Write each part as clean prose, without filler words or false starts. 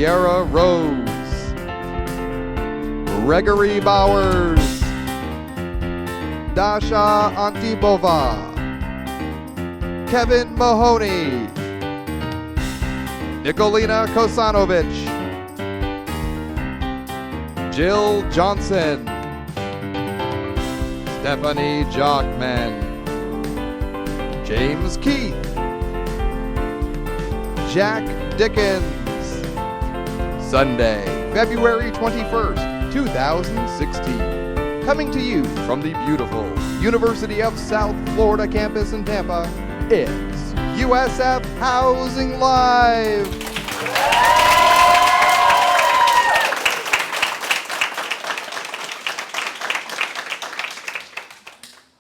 Sierra Rose, Gregory Bowers, Dasha Antipova, Kevin Mahoney, Nikolina Kosanovic, Jill Johnson, Stephanie Jockman, James Keith, Jack Dickens. Sunday, February 21st, 2016. Coming to you from the beautiful University of South Florida campus in Tampa, it's USF Housing Live.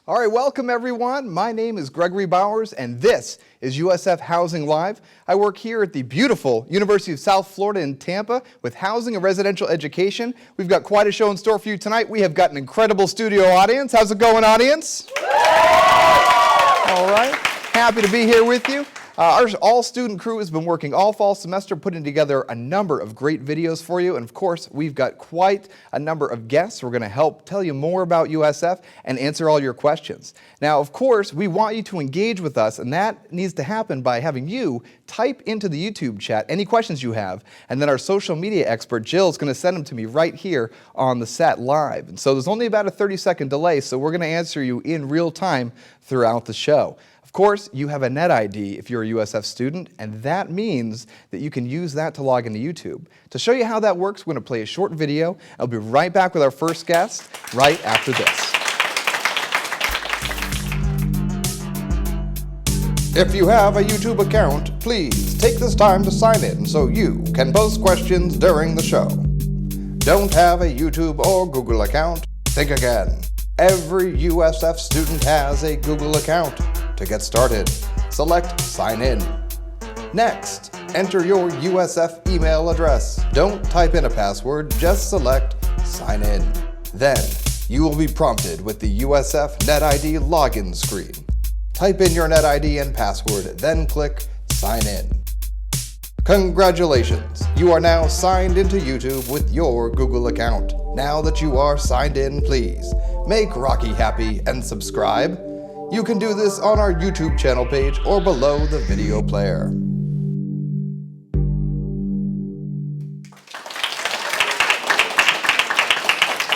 All right, welcome everyone. My name is Gregory Bowers, and this is USF Housing Live. I work here at the beautiful University of South Florida in Tampa with housing and residential education. We've got quite a show in store for you tonight. We have got an incredible studio audience. How's it going, audience? All right, happy to be here with you. Our all-student crew has been working all fall semester putting together a number of great videos for you. And of course, we've got quite a number of guests who are going to help tell you more about USF and answer all your questions. Now, of course, we want you to engage with us, and that needs to happen by having you type into the YouTube chat any questions you have, and then our social media expert, Jill, is going to send them to me right here on the set live. And so there's only about a 30-second delay, so we're going to answer you in real time throughout the show. Of course, you have a net ID if you're a USF student, and that means that you can use that to log into YouTube. To show you how that works, we're going to play a short video. I'll be right back with our first guest right after this. If you have a YouTube account, please take this time to sign in so you can post questions during the show. Don't have a YouTube or Google account? Think again. Every USF student has a Google account. To get started, select Sign In. Next, enter your USF email address. Don't type in a password, just select Sign In. Then, you will be prompted with the USF NetID login screen. Type in your NetID and password, then click Sign In. Congratulations, you are now signed into YouTube with your Google account. Now that you are signed in, please make Rocky happy and subscribe. You can do this on our YouTube channel page or below the video player.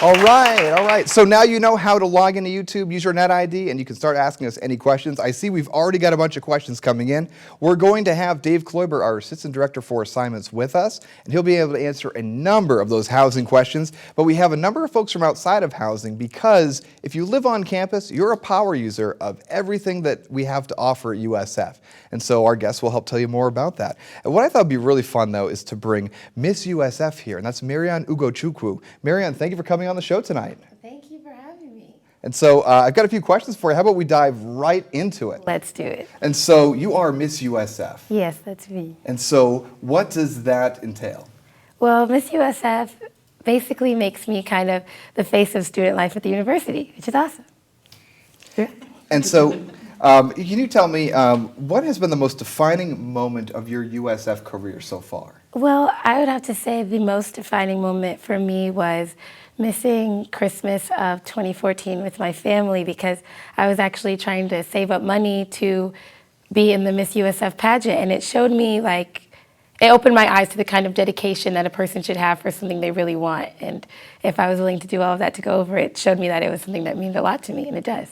All right. So now you know how to log into YouTube, use your NetID, and you can start asking us any questions. I see we've already got a bunch of questions coming in. We're going to have Dave Kloiber, our Assistant Director for Assignments, with us, and he'll be able to answer a number of those housing questions. But we have a number of folks from outside of housing because if you live on campus, you're a power user of everything that we have to offer at USF. And so our guests will help tell you more about that. And what I thought would be really fun, though, is to bring Miss USF here, and that's Marianne Ugochukwu. Marianne, thank you for coming on the show tonight. Thank you for having me. And so I've got a few questions for you. How about we dive right into it? Let's do it. And so you are Miss USF. Yes, that's me. And so what does that entail? Well, Miss USF basically makes me kind of the face of student life at the university, which is awesome. Yeah. And so can you tell me what has been the most defining moment of your USF career so far? Well, I would have to say the most defining moment for me was missing Christmas of 2014 with my family because I was actually trying to save up money to be in the Miss USF pageant, and it showed me, it opened my eyes to the kind of dedication that a person should have for something they really want. And if I was willing to do all of that to go over it, showed me that it was something that means a lot to me, and it does.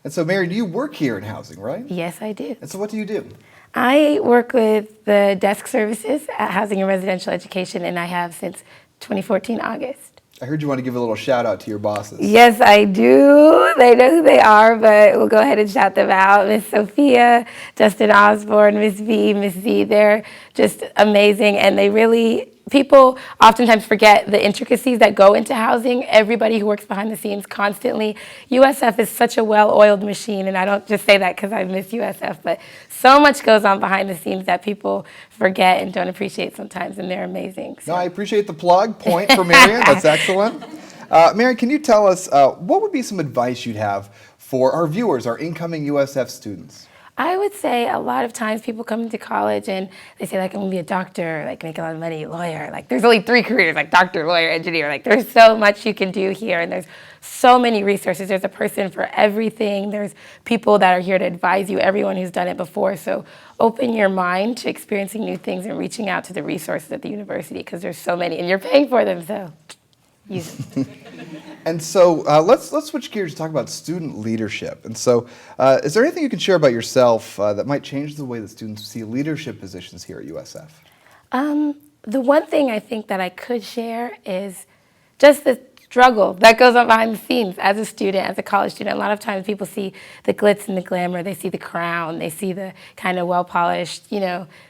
And so, Mary, you work here in housing, right? Yes, I do. And so what do you do? I work with the desk services at Housing and Residential Education, and I have since 2014 August. I heard you want to give a little shout out to your bosses. Yes, I do. They know who they are, but we'll go ahead and shout them out. Miss Sophia, Justin Osborne, Miss V, Miss Z, they're just amazing, and they really, people oftentimes forget the intricacies that go into housing. Everybody who works behind the scenes constantly. USF is such a well-oiled machine, and I don't just say that because I miss USF, but so much goes on behind the scenes that people forget and don't appreciate sometimes, and they're amazing. So. No, I appreciate the plug point for Marianne. That's excellent. Marianne, can you tell us what would be some advice you'd have for our viewers, our incoming USF students? I would say a lot of times people come into college and they say, like, I'm gonna be a doctor, like make a lot of money, lawyer. Like there's only 3 careers, like doctor, lawyer, engineer. Like there's so much you can do here, and there's so many resources. There's a person for everything. There's people that are here to advise you, everyone who's done it before. So open your mind to experiencing new things and reaching out to the resources at the university, because there's so many and you're paying for them, so use them. And so let's switch gears to talk about student leadership. And so is there anything you can share about yourself that might change the way that students see leadership positions here at USF? The one thing I think that I could share is just the struggle that goes on behind the scenes as a student, as a college student. A lot of times people see the glitz and the glamour, they see the crown, they see the kind of well-polished,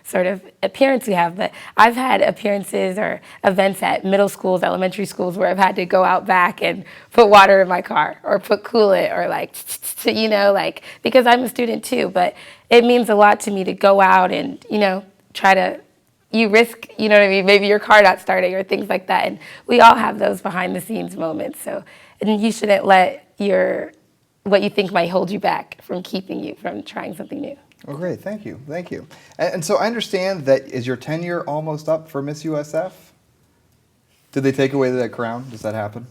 sort of appearance we have. But I've had appearances or events at middle schools, elementary schools, where I've had to go out back and put water in my car or put coolant or because I'm a student too. But it means a lot to me to go out and, try to, you risk, you know what I mean, maybe your car not starting or things like that. And we all have those behind the scenes moments. So, and you shouldn't let what you think might hold you back from keeping you from trying something new. Well, great, thank you. And so I understand that, is your tenure almost up for Miss USF? Did they take away that crown? Does that happen?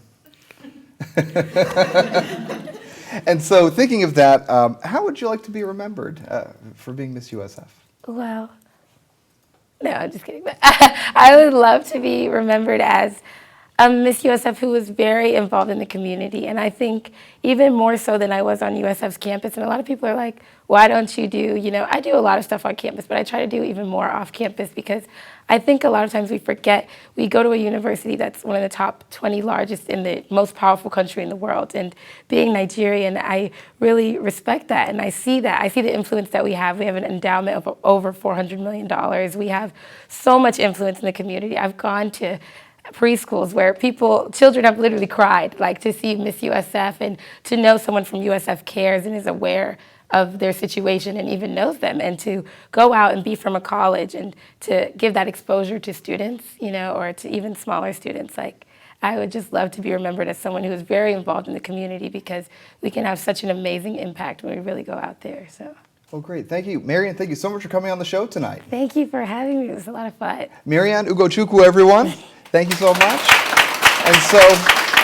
And so thinking of that, how would you like to be remembered for being Miss USF? Well, no, I'm just kidding. But I would love to be remembered as a Miss USF who was very involved in the community. And I think even more so than I was on USF's campus. And a lot of people are like, why don't you do, I do a lot of stuff on campus, but I try to do even more off campus, because I think a lot of times we forget, we go to a university that's one of the top 20 largest in the most powerful country in the world. And being Nigerian, I really respect that. And I see that. I see the influence that we have. We have an endowment of over $400 million. We have so much influence in the community. I've gone to preschools where children have literally cried, like to see Miss USF and to know someone from USF cares and is aware of their situation and even knows them, and to go out and be from a college and to give that exposure to students, or to even smaller students. Like, I would just love to be remembered as someone who is very involved in the community, because we can have such an amazing impact when we really go out there. So. Well, great. Thank you. Marianne, thank you so much for coming on the show tonight. Thank you for having me. It was a lot of fun. Marianne Ugochukwu, everyone. Thank you so much. And so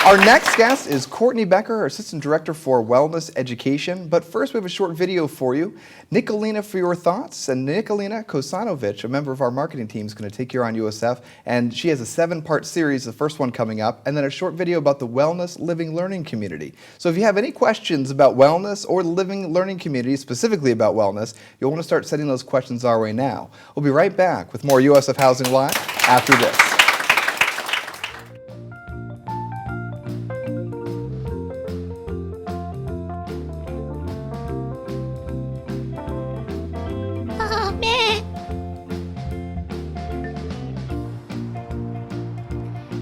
our next guest is Courtney Becker, our Assistant Director for Wellness Education. But first, we have a short video for you. Nicolina for your thoughts. And Nicolina Kosanovic, a member of our marketing team, is going to take you around USF. And she has a 7-part series, the first one coming up, and then a short video about the Wellness Living Learning Community. So if you have any questions about wellness or the Living Learning Community, specifically about wellness, you'll want to start sending those questions our way now. We'll be right back with more USF Housing Live after this.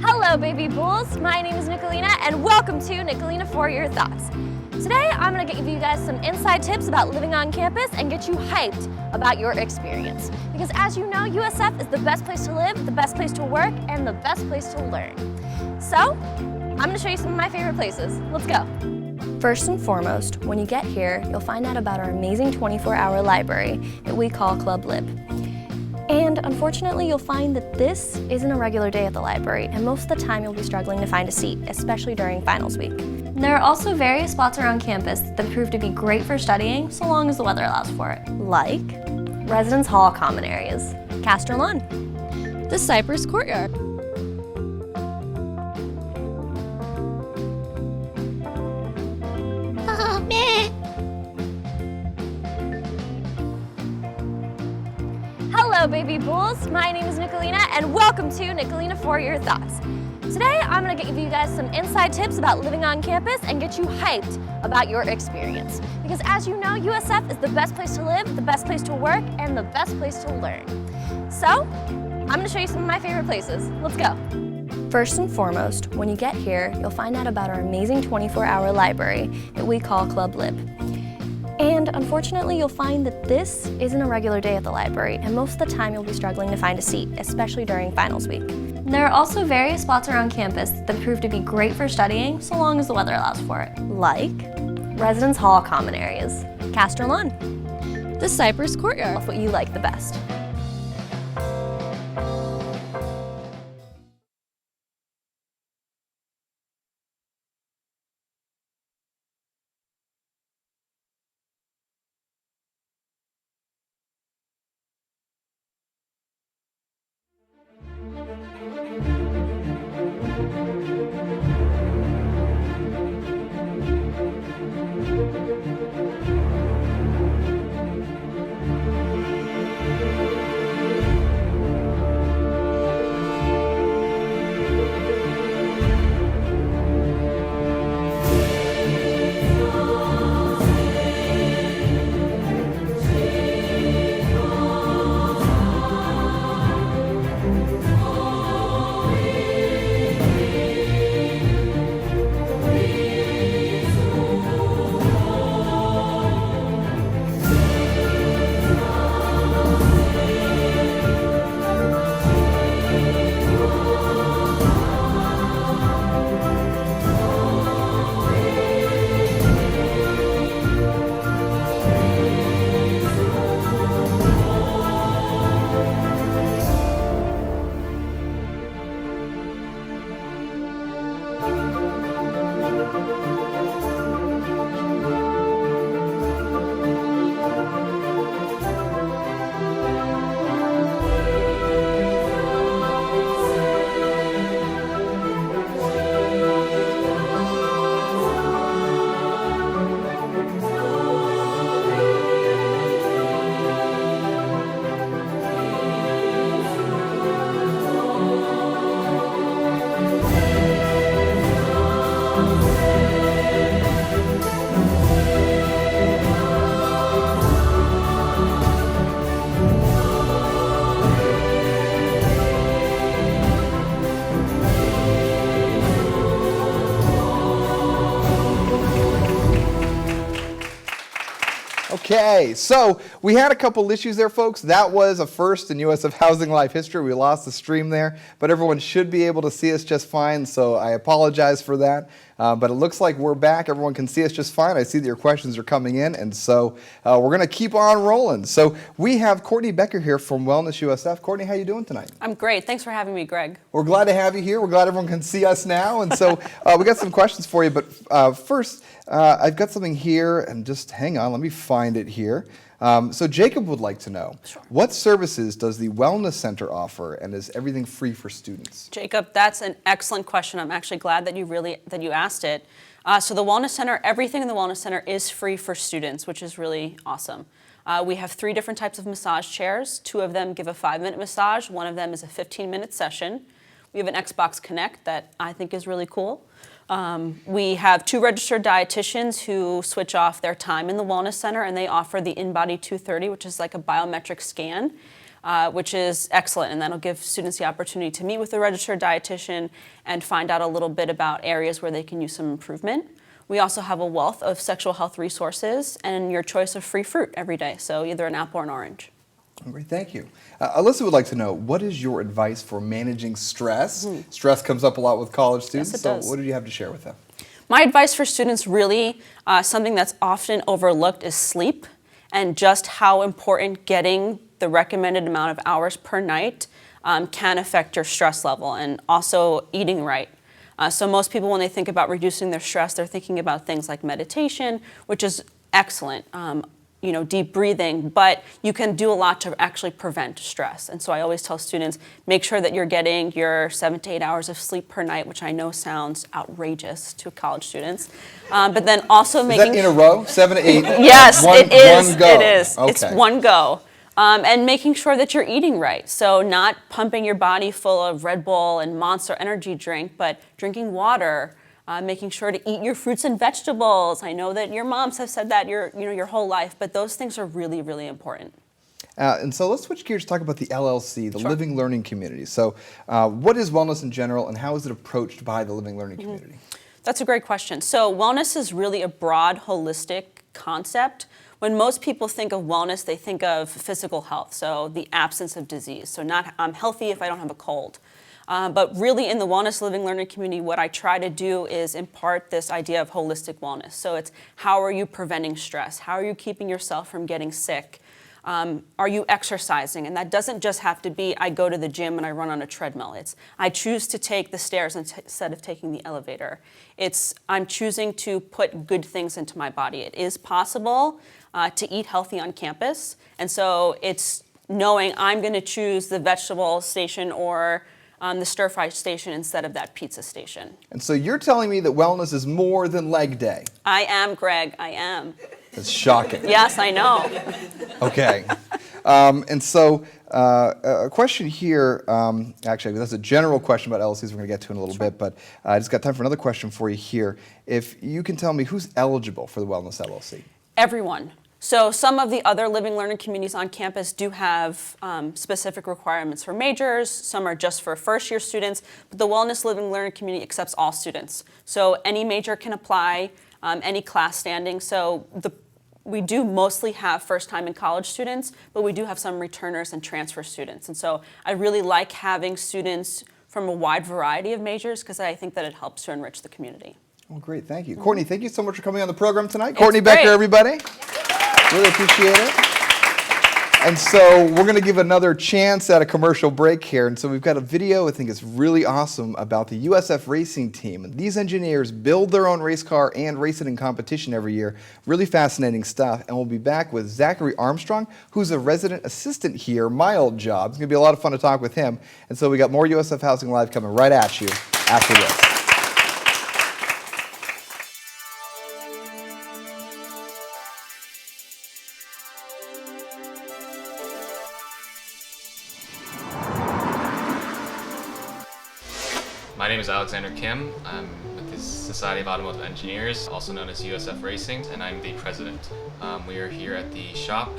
Hello, baby bulls. My name is Nicolina, and welcome to Nicolina for Your Thoughts. Today, I'm going to give you guys some inside tips about living on campus and get you hyped about your experience. Because as you know, USF is the best place to live, the best place to work, and the best place to learn. So, I'm going to show you some of my favorite places. Let's go. First and foremost, when you get here, you'll find out about our amazing 24-hour library that we call Club Lib. And unfortunately, you'll find that this isn't a regular day at the library, and most of the time you'll be struggling to find a seat, especially during finals week. There are also various spots around campus that prove to be great for studying, so long as the weather allows for it. Like Residence Hall common areas, Castor Lawn, the Cypress Courtyard, Hello, baby bulls. My name is Nicolina, and welcome to Nicolina for Your Thoughts. Today, I'm going to give you guys some inside tips about living on campus and get you hyped about your experience. Because as you know, USF is the best place to live, the best place to work, and the best place to learn. So, I'm going to show you some of my favorite places. Let's go. First and foremost, when you get here, you'll find out about our amazing 24-hour library that we call Club Lib. And unfortunately, you'll find that this isn't a regular day at the library, and most of the time you'll be struggling to find a seat, especially during finals week. There are also various spots around campus that prove to be great for studying, so long as the weather allows for it. Like Residence Hall common areas, Castor Lawn, the Cypress Courtyard. What you like the best. Okay, so we had a couple issues there, folks. That was a first in USF Housing Live history. We lost the stream there, but everyone should be able to see us just fine, so I apologize for that. But it looks like we're back. Everyone can see us just fine. I see that your questions are coming in, and so we're going to keep on rolling. So we have Courtney Becker here from Wellness USF. Courtney, how you doing tonight? I'm great. Thanks for having me, Greg. We're glad to have you here. We're glad everyone can see us now, and so we got some questions for you. But first, I've got something here, and just hang on. Let me find it here. So Jacob would like to know, Sure. What services does the Wellness Center offer, and is everything free for students? Jacob, that's an excellent question. I'm actually glad that you asked it. So the Wellness Center, everything in the Wellness Center is free for students, which is really awesome. We have 3 different types of massage chairs. 2 of them give a 5-minute massage. 1 of them is a 15-minute session. We have an Xbox Connect that I think is really cool. We have 2 registered dietitians who switch off their time in the Wellness Center, and they offer the InBody 230, which is like a biometric scan, which is excellent, and that'll give students the opportunity to meet with a registered dietitian and find out a little bit about areas where they can use some improvement. We also have a wealth of sexual health resources and your choice of free fruit every day, so either an apple or an orange. Great, thank you. Alyssa would like to know, what is your advice for managing stress? Stress comes up a lot with college students, Yes, it so does. what did you have to share with them? My advice for students really, something that's often overlooked is sleep, and just how important getting the recommended amount of hours per night can affect your stress level, and also eating right. So most people, when they think about reducing their stress, they're thinking about things like meditation, which is excellent. Deep breathing, but you can do a lot to actually prevent stress. And so I always tell students, make sure that you're getting your 7 to 8 hours of sleep per night, which I know sounds outrageous to college students. But then also Is that in a row? 7 to 8? Yes, it is. One go. It is. Okay. It's one go. And making sure that you're eating right. So not pumping your body full of Red Bull and Monster energy drink, but drinking water, making sure to eat your fruits and vegetables. I know that your moms have said that your whole life, but those things are really, really important. And so let's switch gears to talk about the LLC, the Sure. Living Learning Community. So what is wellness in general, and how is it approached by the Living Learning Community? That's a great question. So wellness is really a broad, holistic concept. When most people think of wellness, they think of physical health, so the absence of disease. So not I'm healthy if I don't have a cold. But really in the Wellness Living Learning Community, what I try to do is impart this idea of holistic wellness. So it's how are you preventing stress? How are you keeping yourself from getting sick? Are you exercising? And that doesn't just have to be, I go to the gym and I run on a treadmill. It's, I choose to take the stairs instead of taking the elevator. It's, I'm choosing to put good things into my body. It is possible to eat healthy on campus. And so it's knowing I'm going to choose the vegetable station or the stir-fry station instead of that pizza station. And so you're telling me that wellness is more than leg day? I am, Greg, I am. That's shocking. Yes, I know. Okay. And so a question here, actually, that's a general question about LLCs we're going to get to in a little bit, but I just got time for another question for you here. If you can tell me who's eligible for the Wellness LLC? Everyone. So some of the other living learning communities on campus do have specific requirements for majors. Some are just for first-year students, but the Wellness Living Learning community accepts all students. So any major can apply, any class standing. So we do mostly have first-time in college students, but we do have some returners and transfer students. And so I really like having students from a wide variety of majors because I think that it helps to enrich the community. Well, great, thank you. Courtney, thank you so much for coming on the program tonight. Courtney Becker, great. everybody. Really appreciate it. And so we're going to give another chance at a commercial break here. And so we've got a video I think is really awesome about the USF racing team. And these engineers build their own race car and race it in competition every year. Really fascinating stuff. And we'll be back with Zachary Armstrong, who's a resident assistant here, my old job. It's going to be a lot of fun to talk with him. And so we got more USF Housing Live coming right at you after this. My name is Alexander Kim. I'm with the Society of Automotive Engineers, also known as USF Racing, and I'm the president. We are here at the shop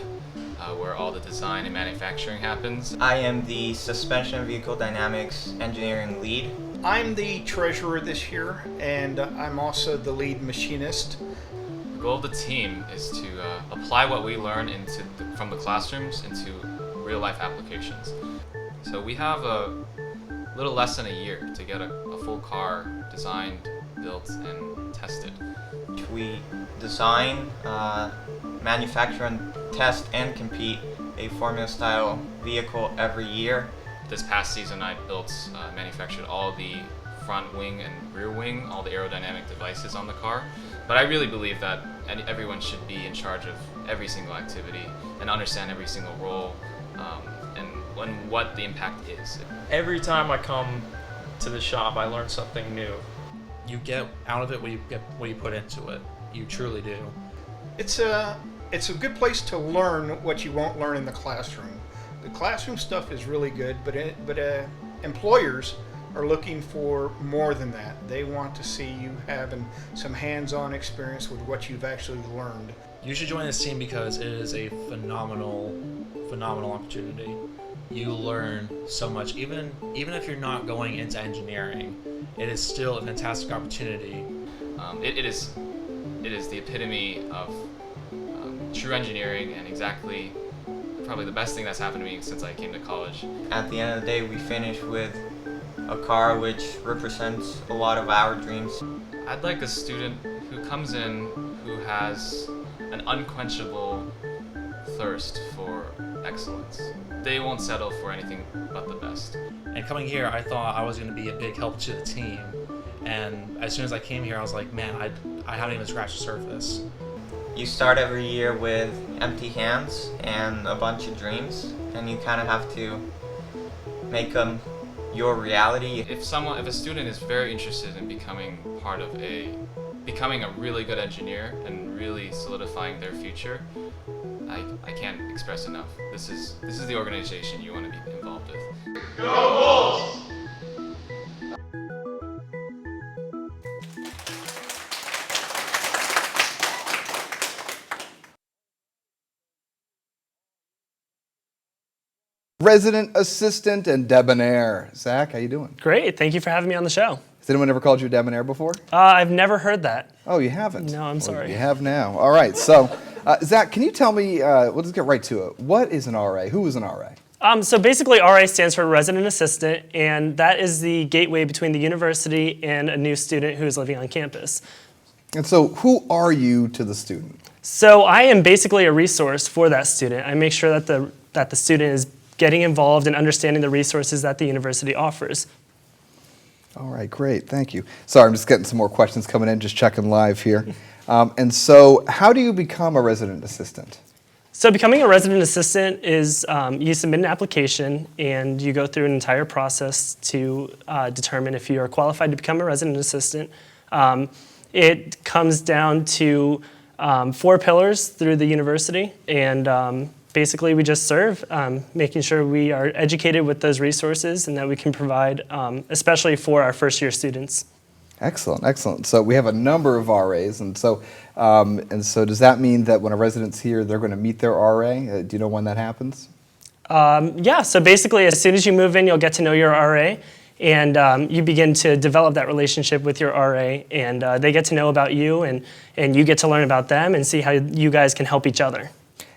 where all the design and manufacturing happens. I am the Suspension Vehicle Dynamics Engineering Lead. I'm the treasurer this year, and I'm also the lead machinist. The goal of the team is to apply what we learn from the classrooms into real-life applications. So we have a little less than a year to get a full car designed, built, and tested. We design, manufacture, and test and compete a Formula-style vehicle every year. This past season I manufactured all the front wing and rear wing, all the aerodynamic devices on the car. But I really believe that everyone should be in charge of every single activity and understand every single role and what the impact is. Every time I come to the shop, I learn something new. You get out of it what you put into it. You truly do. It's a good place to learn what you won't learn in the classroom. The classroom stuff is really good, but employers are looking for more than that. They want to see you having some hands-on experience with what you've actually learned. You should join this team because it is a phenomenal opportunity. You learn so much, even if you're not going into engineering, it is still a fantastic opportunity. It is the epitome of true engineering and exactly probably the best thing that's happened to me since I came to college. At the end of the day, we finish with a car which represents a lot of our dreams. I'd like a student who comes in who has an unquenchable thirst for excellence. They won't settle for anything but the best. And coming here, I thought I was going to be a big help to the team. And as soon as I came here, I was like, man, I haven't even scratched the surface. You start every year with empty hands and a bunch of dreams, and you kind of have to make them your reality. If a student is very interested in becoming a really good engineer and really solidifying their future, I can't express enough. This is the organization you want to be involved with. Go Bulls! Resident assistant and debonair. Zach, how you doing? Great, thank you for having me on the show. Has anyone ever called you debonair before? I've never heard that. Oh, you haven't? No, I'm Well, sorry. you have now. All right, so Zach, can you tell me, we'll just get right to it. What is an RA? Who is an RA? So basically, RA stands for Resident Assistant, and that is the gateway between the university and a new student who is living on campus. And so who are you to the student? So I am basically a resource for that student. I make sure that the student is getting involved and understanding the resources that the university offers. All right, great, thank you. Sorry, I'm just getting some more questions coming in, just checking live here. And so how do you become a resident assistant? So becoming a resident assistant is you submit an application and you go through an entire process to determine if you are qualified to become a resident assistant. It comes down to 4 pillars through the university, and basically we just serve, making sure we are educated with those resources and that we can provide, especially for our first year students. Excellent, excellent. So we have a number of RAs, and so does that mean that when a resident's here, they're going to meet their RA? Do you know when that happens? Yeah, so basically as soon as you move in, you'll get to know your RA, and you begin to develop that relationship with your RA, and they get to know about you, and you get to learn about them and see how you guys can help each other.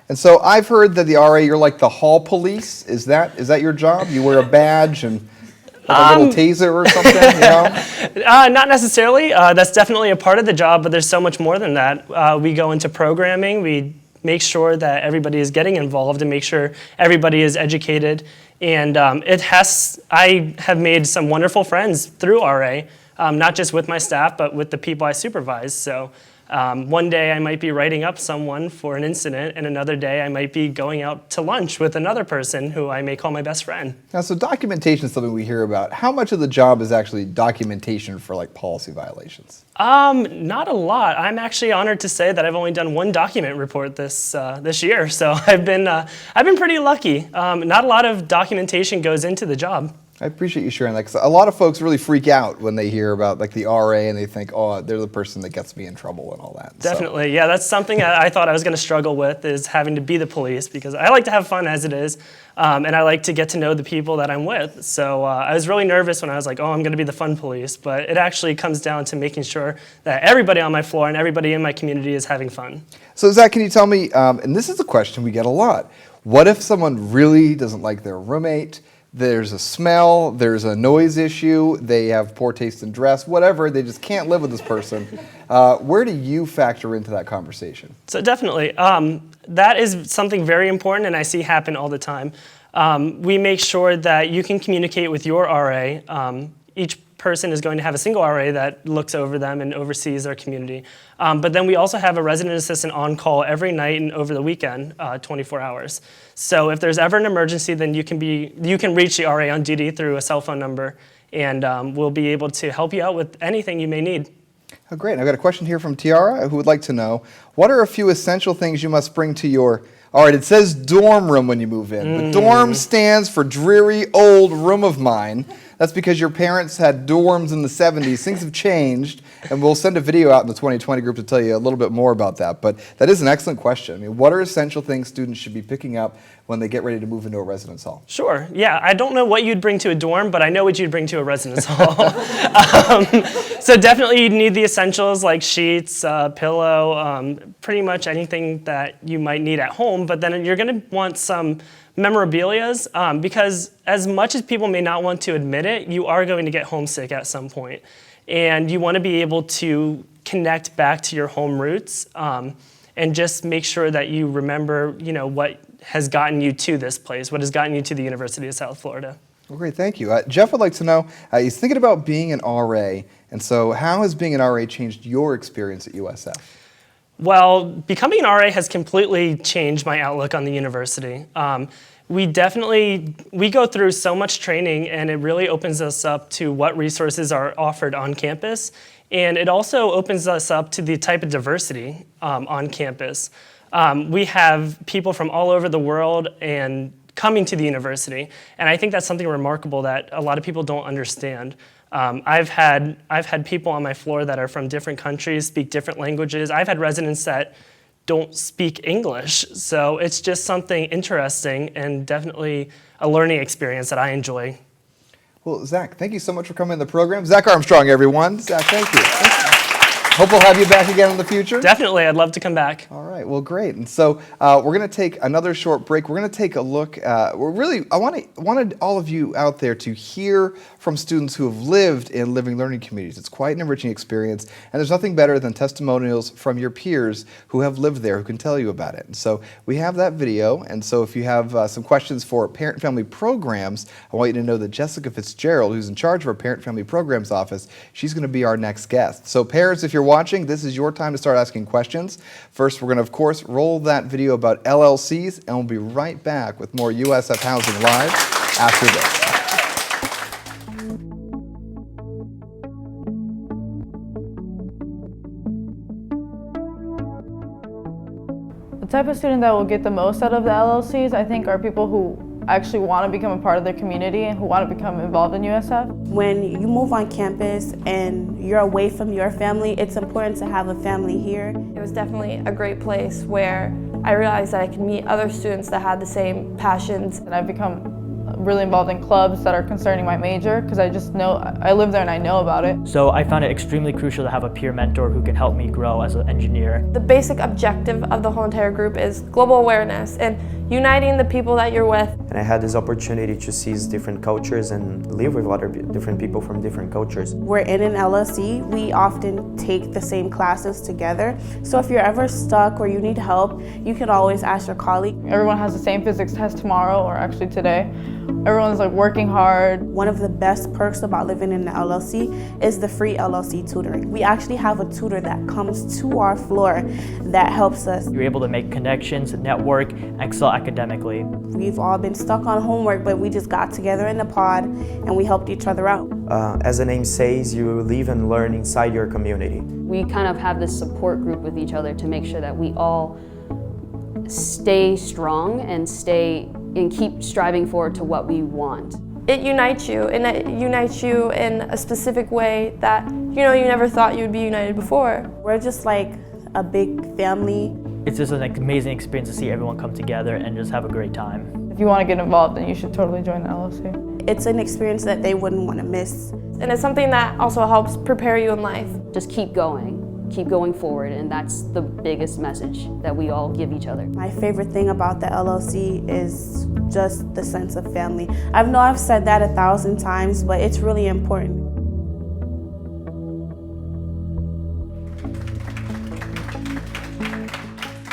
And so I've heard that the RA, you're like the hall police. Is that your job? You wear a badge and a little taser or something, you know? Not necessarily. That's definitely a part of the job, but there's so much more than that. We go into programming. We make sure that everybody is getting involved and make sure everybody is educated. And I have made some wonderful friends through RA, not just with my staff, but with the people I supervise. So one day I might be writing up someone for an incident, and another day I might be going out to lunch with another person who I may call my best friend. Now, so documentation is something we hear about. How much of the job is actually documentation for like policy violations? Not a lot. I'm actually honored to say that I've only done 1 document report this year, so I've been pretty lucky. Not a lot of documentation goes into the job. I appreciate you sharing that, 'cause a lot of folks really freak out when they hear about like the RA and they think, oh, they're the person that gets me in trouble and all that. Definitely, yeah, that's something I thought I was going to struggle with, is having to be the police, because I like to have fun as it is, and I like to get to know the people that I'm with. So I was really nervous when I was like, oh, I'm going to be the fun police, but it actually comes down to making sure that everybody on my floor and everybody in my community is having fun. So Zach, can you tell me, and this is a question we get a lot, what if someone really doesn't like their roommate? There's a smell, there's a noise issue, they have poor taste in dress, whatever, they just can't live with this person. Where do you factor into that conversation? So definitely, that is something very important, and I see happen all the time. We make sure that you can communicate with your RA. Each person is going to have a single RA that looks over them and oversees their community. But then we also have a resident assistant on call every night and over the weekend, 24 hours. So if there's ever an emergency, then you can reach the RA on duty through a cell phone number, and we'll be able to help you out with anything you may need. Oh, great. I've got a question here from Tiara, who would like to know, what are a few essential things you must bring to your, all right, it says dorm room when you move in. The dorm stands for dreary old room of mine. That's because your parents had dorms in the 70s. Things have changed, and we'll send a video out in the 2020 group to tell you a little bit more about that. But that is an excellent question. I mean, what are essential things students should be picking up when they get ready to move into a residence hall? Sure, yeah. I don't know what you'd bring to a dorm, but I know what you'd bring to a residence hall. So definitely you'd need the essentials like sheets, pillow, pretty much anything that you might need at home, but then you're gonna want some memorabilias, because as much as people may not want to admit it, you are going to get homesick at some point. And you want to be able to connect back to your home roots, and just make sure that you remember, what has gotten you to this place, what has gotten you to the University of South Florida. Well, great, thank you. Jeff would like to know, he's thinking about being an RA, and so how has being an RA changed your experience at USF? Well, becoming an RA has completely changed my outlook on the university. We go through so much training, and it really opens us up to what resources are offered on campus. And it also opens us up to the type of diversity on campus. We have people from all over the world and coming to the university. And I think that's something remarkable that a lot of people don't understand. I've had people on my floor that are from different countries, speak different languages. I've had residents that don't speak English. So it's just something interesting and definitely a learning experience that I enjoy. Well, Zach, thank you so much for coming in the program. Zach Armstrong, everyone. Zach, thank you. Hope we'll have you back again in the future. Definitely, I'd love to come back. All right, well, great. And so we're going to take another short break. We're going to take a look. I wanted all of you out there to hear from students who have lived in living learning communities. It's quite an enriching experience, and there's nothing better than testimonials from your peers who have lived there who can tell you about it. And so we have that video, and so if you have some questions for parent family programs, I want you to know that Jessica Fitzgerald, who's in charge of our parent family programs office, she's going to be our next guest. So parents, if you're watching, this is your time to start asking questions. First, we're going to, of course, roll that video about LLCs, and we'll be right back with more USF Housing Live after this. The type of student that will get the most out of the LLCs, I think, are people who actually want to become a part of their community and who want to become involved in USF. When you move on campus and you're away from your family, it's important to have a family here. It was definitely a great place where I realized that I could meet other students that had the same passions. And I've become really involved in clubs that are concerning my major because I just know, I live there and I know about it. So I found it extremely crucial to have a peer mentor who can help me grow as an engineer. The basic objective of the whole entire group is global awareness and uniting the people that you're with. And I had this opportunity to see different cultures and live with other different people from different cultures. We're in an LLC. We often take the same classes together. So if you're ever stuck or you need help, you can always ask your colleague. Everyone has the same physics test tomorrow, or actually today. Everyone's like working hard. One of the best perks about living in the LLC is the free LLC tutoring. We actually have a tutor that comes to our floor that helps us. You're able to make connections, network, excel academically. We've all been stuck on homework, but we just got together in the pod and we helped each other out. As the name says, you live and learn inside your community. We kind of have this support group with each other to make sure that we all stay strong and keep striving forward to what we want. It unites you, and it unites you in a specific way that you never thought you would be united before. We're just like a big family. It's just an amazing experience to see everyone come together and just have a great time. If you want to get involved, then you should totally join the LLC. It's an experience that they wouldn't want to miss. And it's something that also helps prepare you in life. Just keep going forward, and that's the biggest message that we all give each other. My favorite thing about the LLC is just the sense of family. I know I've said that 1,000 times, but it's really important.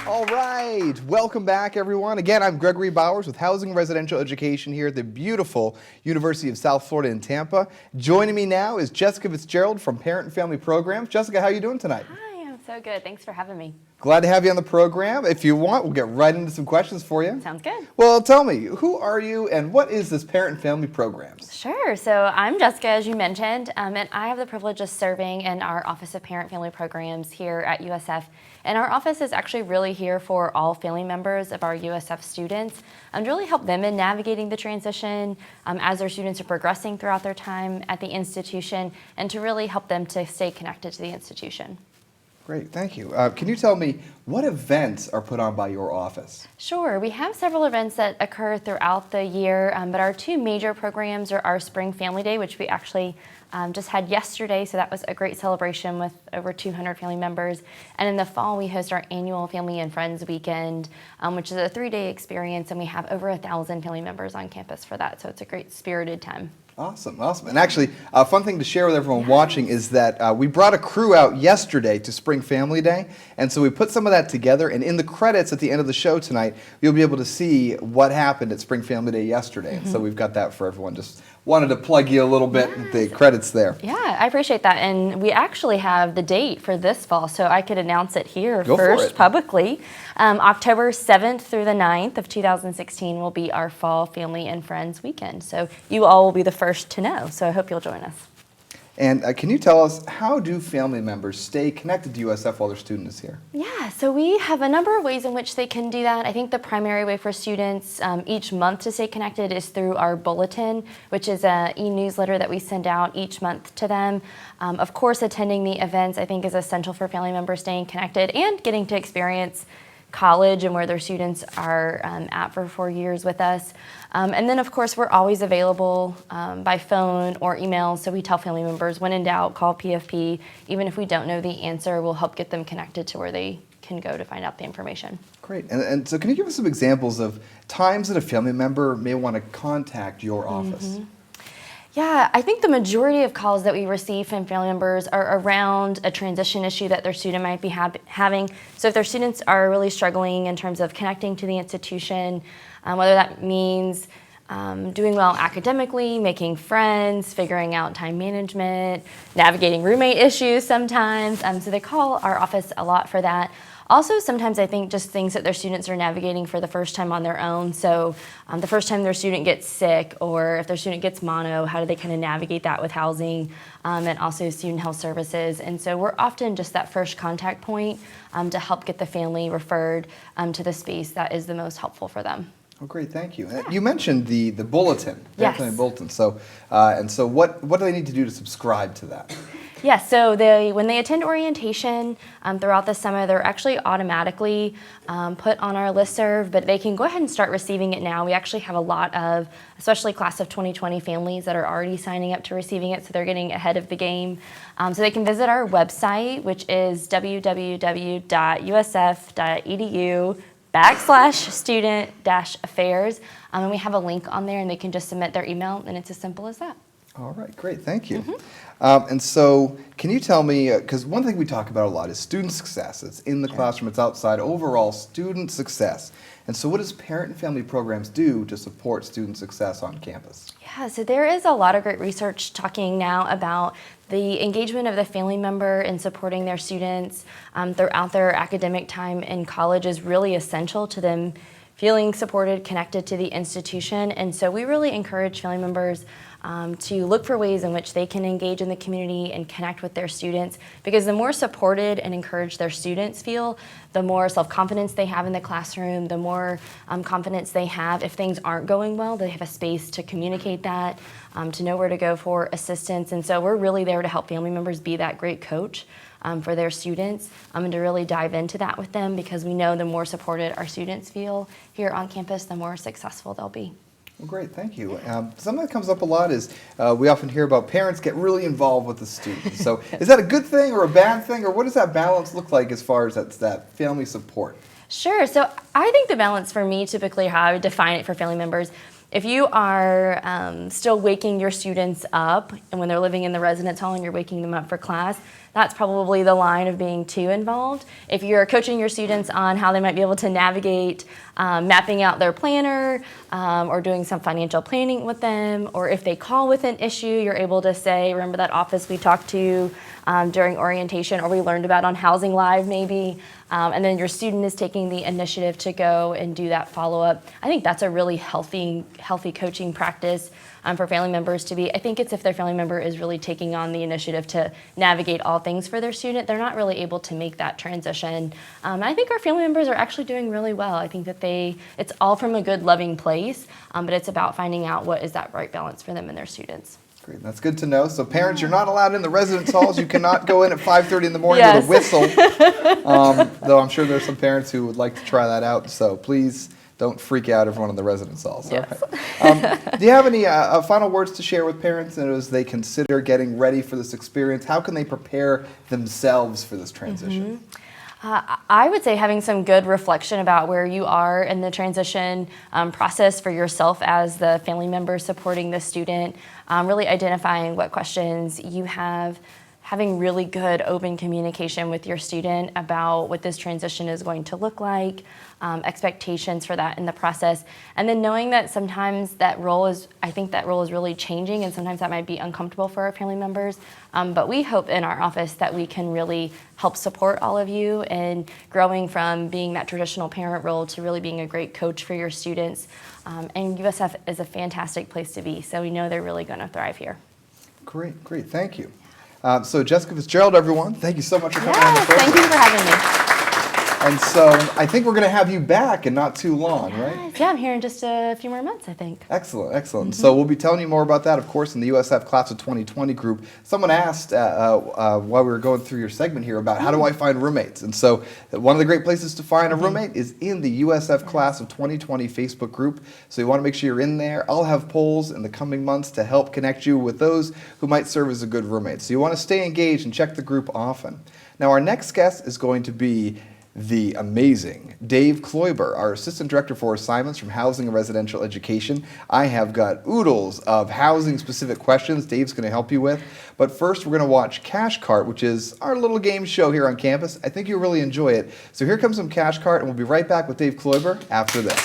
All right, welcome back everyone. Again, I'm Gregory Bowers with Housing and Residential Education here at the beautiful University of South Florida in Tampa. Joining me now is Jessica Fitzgerald from Parent and Family Programs. Jessica, how are you doing tonight? Hi, I'm so good. Thanks for having me. Glad to have you on the program. If you want, we'll get right into some questions for you. Sounds good. Well, tell me, who are you and what is this Parent and Family Programs? Sure. So I'm Jessica, as you mentioned, and I have the privilege of serving in our Office of Parent Family Programs here at USF. And our office is actually really here for all family members of our USF students to really help them in navigating the transition as their students are progressing throughout their time at the institution, and to really help them to stay connected to the institution. Great, thank you. Can you tell me what events are put on by your office? Sure, we have several events that occur throughout the year, but our two major programs are our Spring Family Day, which we actually just had yesterday, so that was a great celebration with over 200 family members. And in the fall, we host our annual Family and Friends Weekend, which is a 3-day experience, and we have over 1,000 family members on campus for that, so it's a great spirited time. Awesome, awesome. And actually, a fun thing to share with everyone watching is that we brought a crew out yesterday to Spring Family Day, and so we put some of that together, and in the credits at the end of the show tonight, you'll be able to see what happened at Spring Family Day yesterday. And so we've got that for everyone. Just wanted to plug you a little bit with the credits there. Yeah, I appreciate that. And we actually have the date for this fall, so I could announce it here first publicly. October 7th through the 9th of 2016 will be our Fall Family and Friends Weekend. So you all will be the first to know, so I hope you'll join us. And can you tell us, how do family members stay connected to USF while their student is here? Yeah, so we have a number of ways in which they can do that. I think the primary way for students each month to stay connected is through our bulletin, which is an e-newsletter that we send out each month to them. Of course, attending the events I think is essential for family members staying connected and getting to experience college and where their students are at for 4 years with us. And then, of course, we're always available by phone or email. So we tell family members, when in doubt, call PFP. Even if we don't know the answer, we'll help get them connected to where they can go to find out the information. Great. And so can you give us some examples of times that a family member may want to contact your office? Yeah, I think the majority of calls that we receive from family members are around a transition issue that their student might be having. So if their students are really struggling in terms of connecting to the institution, whether that means doing well academically, making friends, figuring out time management, navigating roommate issues sometimes. So they call our office a lot for that. Also, sometimes I think just things that their students are navigating for the first time on their own. So the first time their student gets sick, or if their student gets mono, how do they kind of navigate that with housing, and also student health services. And so we're often just that first contact point to help get the family referred to the space that is the most helpful for them. Oh, great, thank you. You mentioned the bulletin, Yes. family bulletin. So, and so what do they need to do to subscribe to that? Yes, so when they attend orientation throughout the summer, they're actually automatically put on our listserv, but they can go ahead and start receiving it now. We actually have a lot of, especially class of 2020 families that are already signing up to receiving it, so they're getting ahead of the game. So they can visit our website, which is www.usf.edu/student-affairs, and we have a link on there, and they can just submit their email, and it's as simple as that. All right, great, thank you. And so can you tell me, because one thing we talk about a lot is student success. It's in the classroom, it's outside, overall student success. And so what does parent and family programs do to support student success on campus? Yeah, so there is a lot of great research talking now about the engagement of the family member in supporting their students throughout their academic time in college is really essential to them feeling supported, connected to the institution. And so we really encourage family members to look for ways in which they can engage in the community and connect with their students, because the more supported and encouraged their students feel, the more self-confidence they have in the classroom, the more confidence they have. If things aren't going well, they have a space to communicate that, to know where to go for assistance. And so we're really there to help family members be that great coach for their students, and to really dive into that with them, because we know the more supported our students feel here on campus, the more successful they'll be. Well, great, thank you. Something that comes up a lot is we often hear about parents get really involved with the students. So is that a good thing or a bad thing, or what does that balance look like as far as that family support? Sure, so I think the balance for me, typically how I would define it for family members, if you are still waking your students up, and when they're living in the residence hall and you're waking them up for class, that's probably the line of being too involved. If you're coaching your students on how they might be able to navigate mapping out their planner, or doing some financial planning with them, or if they call with an issue, you're able to say, remember that office we talked to during orientation, or we learned about on Housing Live maybe, and then your student is taking the initiative to go and do that follow-up. I think that's a really healthy coaching practice for family members to be. I think it's if their family member is really taking on the initiative to navigate all things for their student, they're not really able to make that transition. And I think our family members are actually doing really well. I think that it's all from a good, loving place, but it's about finding out what is that right balance for them and their students. Great, that's good to know. So parents, you're not allowed in the residence halls. You cannot go in at 5:30 in the morning with a whistle. Though I'm sure there's some parents who would like to try that out. So please don't freak out everyone in the residence halls. Yes. All right. Do you have any final words to share with parents as they consider getting ready for this experience? How can they prepare themselves for this transition? I would say having some good reflection about where you are in the transition process for yourself as the family member supporting the student, really identifying what questions you have, having really good open communication with your student about what this transition is going to look like, expectations for that in the process, and then knowing that sometimes I think that role is really changing, and sometimes that might be uncomfortable for our family members, but we hope in our office that we can really help support all of you in growing from being that traditional parent role to really being a great coach for your students, and USF is a fantastic place to be, so we know they're really going to thrive here. Great, thank you. So Jessica Fitzgerald, everyone, thank you so much for coming on the program. Thank you for having me. And so I think we're going to have you back in not too long, right? Yeah, I'm here in just a few more months, I think. Excellent, excellent. So we'll be telling you more about that, of course, in the USF Class of 2020 group. Someone asked while we were going through your segment here about how do I find roommates? And so one of the great places to find a roommate is in the USF Class of 2020 Facebook group. So you want to make sure you're in there. I'll have polls in the coming months to help connect you with those who might serve as a good roommate. So you want to stay engaged and check the group often. Now our next guest is going to be the amazing Dave Kloiber, our Assistant Director for Assignments from Housing and Residential Education. I have got oodles of housing-specific questions Dave's going to help you with. But first, we're going to watch Cash Cart, which is our little game show here on campus. I think you'll really enjoy it. So here comes some Cash Cart, and we'll be right back with Dave Kloiber after this.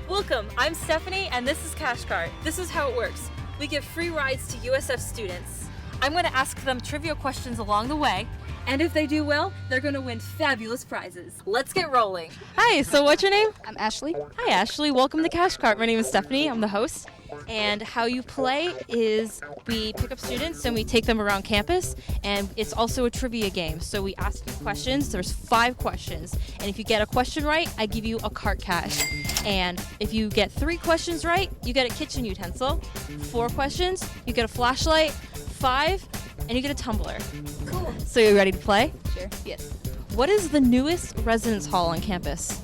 Welcome, I'm Stephanie and this is Cash Cart. This is how it works. We give free rides to USF students. I'm going to ask them trivia questions along the way, and if they do well, they're going to win fabulous prizes. Let's get rolling. Hi, so what's your name? I'm Ashley. Hi Ashley, welcome to Cash Cart. My name is Stephanie, I'm the host. And how you play is we pick up students and we take them around campus, and it's also a trivia game. So we ask you questions, there's 5 questions, and if you get a question right, I give you a cart cash. And if you get 3 questions right, you get a kitchen utensil. 4 questions, you get a flashlight. 5, and you get a tumbler. Cool. So you ready to play? Sure. Yes. What is the newest residence hall on campus?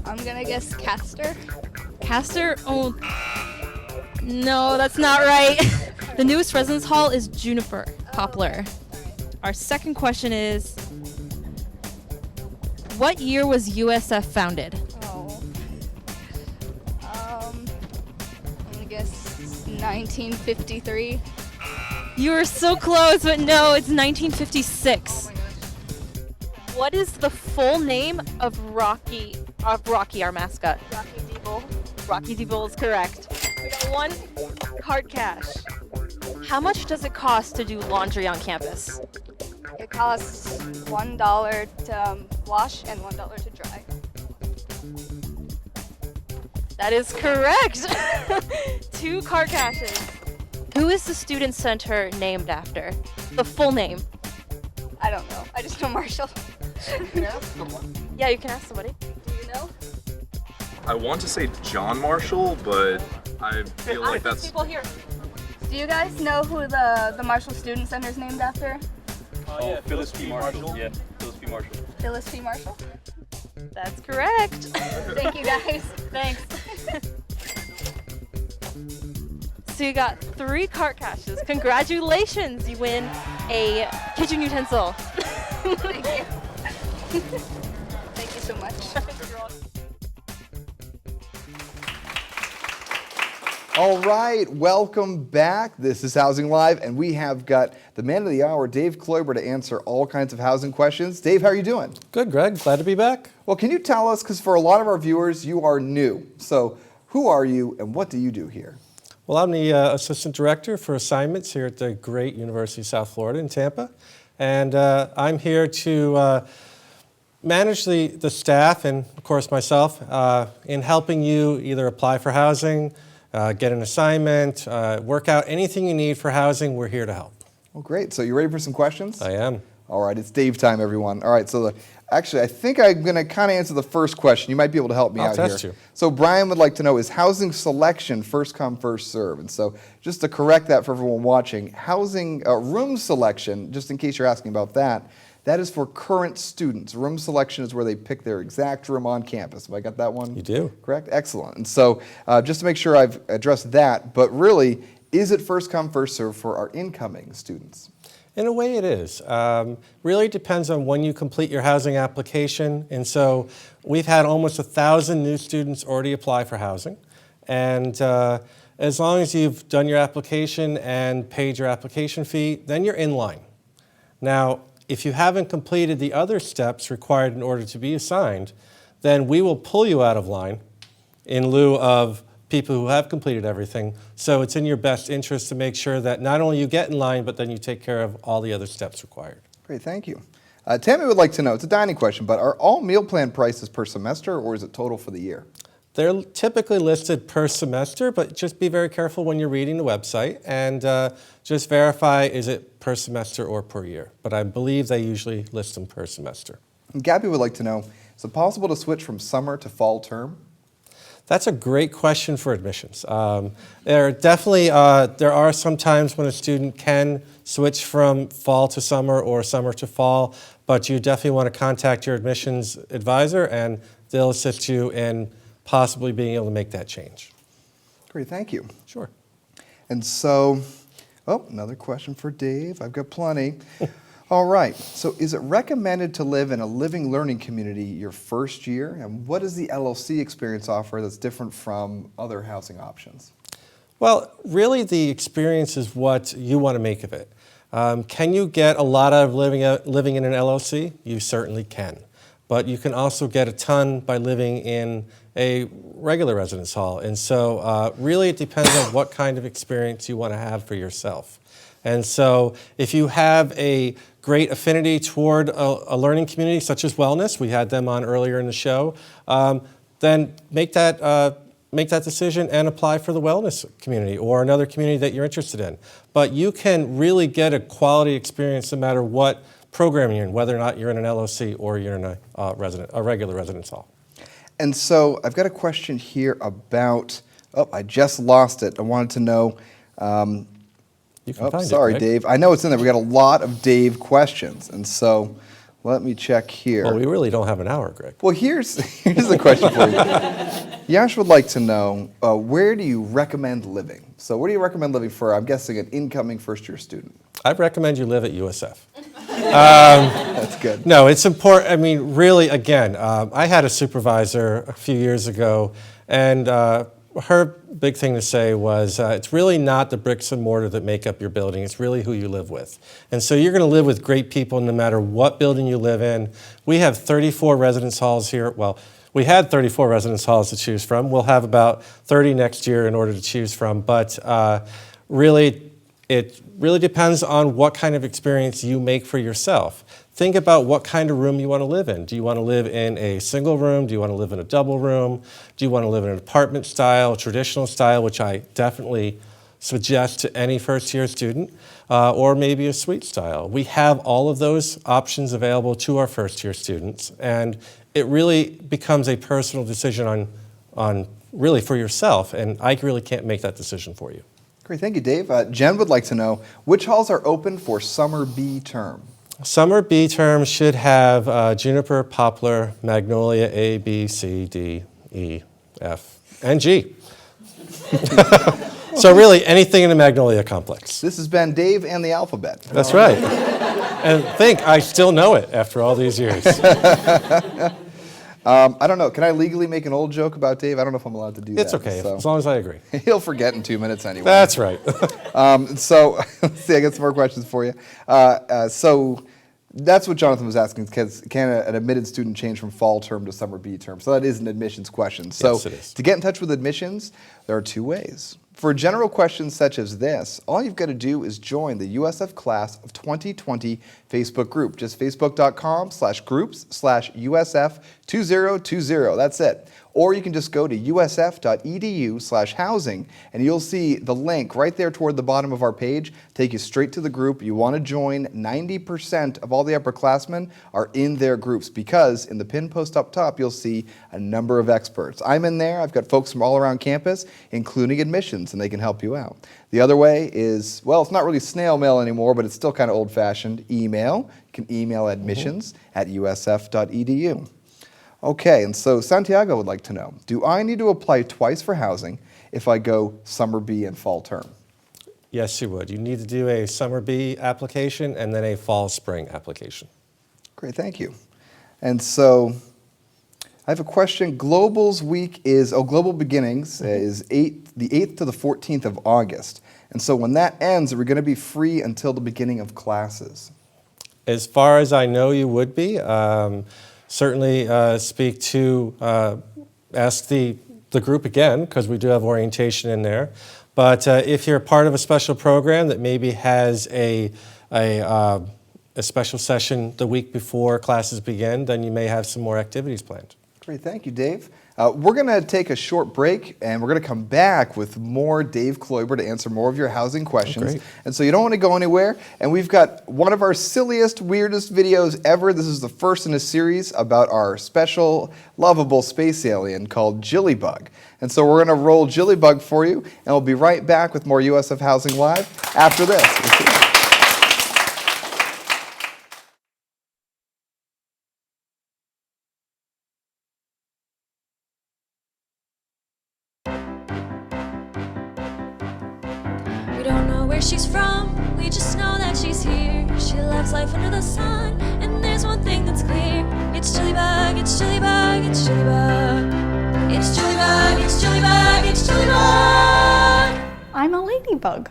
I'm gonna guess Castor. Castor? Oh, no, that's not right. The newest residence hall is Juniper, Poplar. Our second question is, what year was USF founded? I'm gonna guess 1953. You were so close, but no, it's 1956. What is the full name of Rocky, our mascot? Rocky D-Bull. Rocky D-Bull is correct. We got 1 card cash. How much does it cost to do laundry on campus? It costs $1 to wash and $1 to dry. That is correct. 2 card cashes. Who is the student center named after? The full name. I don't know. I just know Marshall. Yeah, you can ask somebody. Do you know? I want to say John Marshall, but I feel like that's... people here. Do you guys know who the Marshall Student Center is named after? Oh, Phyllis P. Marshall. Yeah, Phyllis P. Marshall. Phyllis P. Marshall? That's correct. Thank you guys. Thanks. So you got 3 cart caches. Congratulations, you win a kitchen utensil. Thank you. Thank you so much. All right, welcome back. This is Housing Live, and we have got the man of the hour, Dave Kloiber, to answer all kinds of housing questions. Dave, how are you doing? Good, Greg. Glad to be back. Well, can you tell us, because for a lot of our viewers, you are new. So who are you, and what do you do here? Well, I'm the Assistant Director for Assignments here at the great University of South Florida in Tampa. And I'm here to manage the staff and, of course, myself in helping you either apply for housing, get an assignment, work out anything you need for housing. We're here to help. Well, great. So you ready for some questions? I am. All right, it's Dave time, everyone. All right, so actually, I think I'm going to kind of answer the first question. You might be able to help me out here. I'll test you. So Brian would like to know, is housing selection first come, first serve? And so just to correct that for everyone watching, housing room selection, just in case you're asking about that, that is for current students. Room selection is where they pick their exact room on campus. Have I got that one? You do. Correct? Excellent. And so just to make sure I've addressed that, but really, is it first come, first serve for our incoming students? In a way it is. Really depends on when you complete your housing application. And so we've had almost 1,000 new students already apply for housing. And as long as you've done your application and paid your application fee, then you're in line. Now, if you haven't completed the other steps required in order to be assigned, then we will pull you out of line in lieu of people who have completed everything. So it's in your best interest to make sure that not only you get in line, but then you take care of all the other steps required. Great, thank you. Tammy would like to know, it's a dining question, but are all meal plan prices per semester or is it total for the year? They're typically listed per semester, but just be very careful when you're reading the website and just verify, is it per semester or per year? But I believe they usually list them per semester. And Gabby would like to know, is it possible to switch from summer to fall term? That's a great question for admissions. There are some times when a student can switch from fall to summer or summer to fall, but you definitely want to contact your admissions advisor and they'll assist you in possibly being able to make that change. Great, thank you. Sure. And so, another question for Dave. I've got plenty. All right, so is it recommended to live in a living learning community your first year? And what does the LLC experience offer that's different from other housing options? Well, really the experience is what you want to make of it. Can you get a lot out of living in an LLC? You certainly can. But you can also get a ton by living in a regular residence hall. And so really it depends on what kind of experience you want to have for yourself. And so if you have a great affinity toward a learning community such as wellness, we had them on earlier in the show, then make that decision and apply for the wellness community or another community that you're interested in. But you can really get a quality experience no matter what program you're in, whether or not you're in an LOC or you're in a regular residence hall. And so I've got a question here about, I just lost it. I wanted to know, you can find sorry, it, Dave. I know it's in there. We got a lot of Dave questions. And so let me check here. Well, we really don't have an hour, Greg. Well, here's the question for you. Yash would like to know, where do you recommend living? So where do you recommend living for, I'm guessing, an incoming first-year student? I'd recommend you live at USF. That's good. No, it's important. I mean, really, again, I had a supervisor a few years ago, and her big thing to say was, it's really not the bricks and mortar that make up your building, it's really who you live with. And so you're going to live with great people no matter what building you live in. We have 34 residence halls here. Well, we had 34 residence halls to choose from. We'll have about 30 next year in order to choose from. But really, it really depends on what kind of experience you make for yourself. Think about what kind of room you want to live in. Do you want to live in a single room? Do you want to live in a double room? Do you want to live in an apartment style, traditional style, which I definitely suggest to any first-year student, or maybe a suite style? We have all of those options available to our first-year students, and it really becomes a personal decision on really for yourself, and I really can't make that decision for you. Great, thank you, Dave. Jen would like to know, which halls are open for summer B term? Summer B term should have juniper, poplar, magnolia A, B, C, D, E, F, and G. So really anything in the magnolia complex. This has been Dave and the alphabet. That's right. And think, I still know it after all these years. I don't know. Can I legally make an old joke about Dave? I don't know if I'm allowed to do that. It's okay, as long as I agree. He'll forget in 2 minutes anyway. That's right. So let's see, I got some more questions for you. So that's what Jonathan was asking, can an admitted student change from fall term to summer B term? So that is an admissions question. So Yes, it is. to get in touch with admissions, there are two ways. For general questions such as this, all you've got to do is join the USF Class of 2020 Facebook group. Just facebook.com/groups/USF2020. That's it. Or you can just go to usf.edu/housing and you'll see the link right there toward the bottom of our page, take you straight to the group you want to join. 90% of all the upperclassmen are in their groups because in the pin post up top, you'll see a number of experts. I'm in there. I've got folks from all around campus, including admissions, and they can help you out. The other way is, well, it's not really snail mail anymore, but it's still kind of old-fashioned. Email. You can email admissions@usf.edu. Okay, and so Santiago would like to know, do I need to apply twice for housing if I go summer B and fall term? Yes, you would. You need to do a summer B application and then a fall spring application. Great, thank you. And so I have a question. Global Beginnings is the 8th to the 14th of August. And so when that ends, are we going to be free until the beginning of classes? As far as I know, you would be. Certainly ask the the group again, because we do have orientation in there. But if you're part of a special program that maybe has a special session the week before classes begin, then you may have some more activities planned. Great, thank you, Dave. We're going to take a short break, and we're going to come back with more Dave Kloiber to answer more of your housing questions. Great. And so you don't want to go anywhere. And we've got one of our silliest, weirdest videos ever. This is the first in a series about our special, lovable space alien called Jillybug. And so we're going to roll Jillybug for you, and we'll be right back with more USF Housing Live after this. We don't know where she's from, we just know that she's here. She loves life under the sun, and there's one thing that's clear. It's Jillybug, it's Jillybug, it's Jillybug. It's Jillybug, it's Jillybug, it's Jillybug. I'm a ladybug.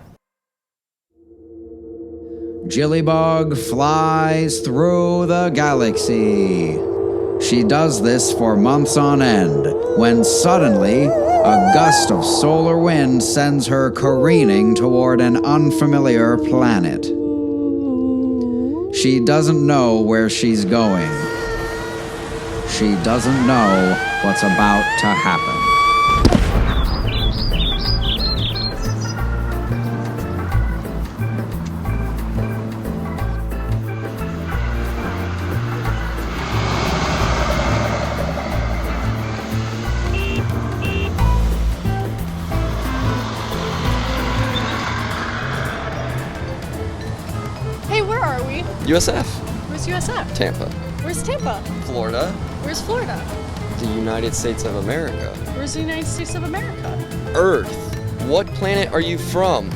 Jillybug flies through the galaxy. She does this for months on end, when suddenly a gust of solar wind sends her careening toward an unfamiliar planet. She doesn't know where she's going. She doesn't know what's about to happen. Hey, where are we? USF. Where's USF? Tampa. Where's Tampa? Florida. Where's Florida? The United States of America. Where's the United States of America? Earth. What planet are you from?